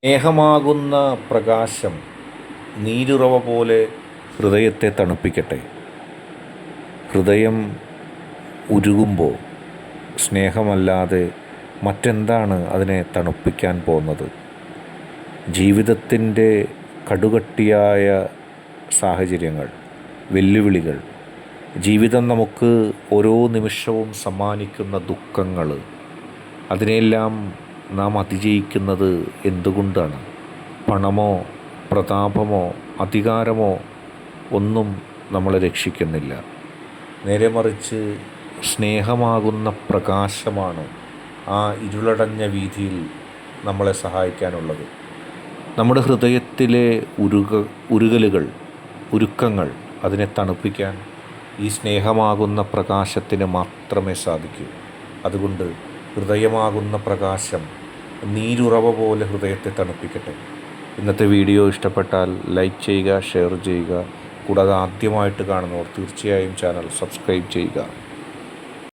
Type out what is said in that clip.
സ്നേഹമാകുന്ന പ്രകാശം നീരുറവ പോലെ ഹൃദയത്തെ തണുപ്പിക്കട്ടെ. ഹൃദയം ഉരുകുമ്പോൾ സ്നേഹമല്ലാതെ മറ്റെന്താണ് അതിനെ തണുപ്പിക്കാൻ പോകുന്നത്? ജീവിതത്തിൻ്റെ കടുകട്ടിയായ സാഹചര്യങ്ങൾ, വെല്ലുവിളികൾ, ജീവിതം നമുക്ക് ഓരോ നിമിഷവും സമ്മാനിക്കുന്ന ദുഃഖങ്ങൾ, അതിനെല്ലാം നാം അതിജയിക്കുന്നത് എന്തുകൊണ്ടാണ്? പണമോ പ്രതാപമോ അധികാരമോ ഒന്നും നമ്മളെ രക്ഷിക്കുന്നില്ല. നേരെ മറിച്ച് സ്നേഹമാകുന്ന പ്രകാശമാണ് ആ ഇരുളടഞ്ഞ വീതിയിൽ നമ്മളെ സഹായിക്കാനുള്ളത്. നമ്മുടെ ഹൃദയത്തിലെ ഉരുകലുകൾ, ഉരുക്കങ്ങൾ, അതിനെ തണുപ്പിക്കാൻ ഈ സ്നേഹമാകുന്ന പ്രകാശത്തിന് മാത്രമേ സാധിക്കൂ. അതുകൊണ്ട് ഹൃദയമാകുന്ന പ്രകാശം നീരുറവ പോലെ ഹൃദയത്തെ തണുപ്പിക്കട്ടെ. ഇന്നത്തെ വീഡിയോ ഇഷ്ടപ്പെട്ടാൽ ലൈക്ക് ചെയ്യുക, ഷെയർ ചെയ്യുക. കൂടാതെ ആദ്യമായിട്ട് കാണുന്നവർ തീർച്ചയായും ചാനൽ സബ്സ്ക്രൈബ് ചെയ്യുക.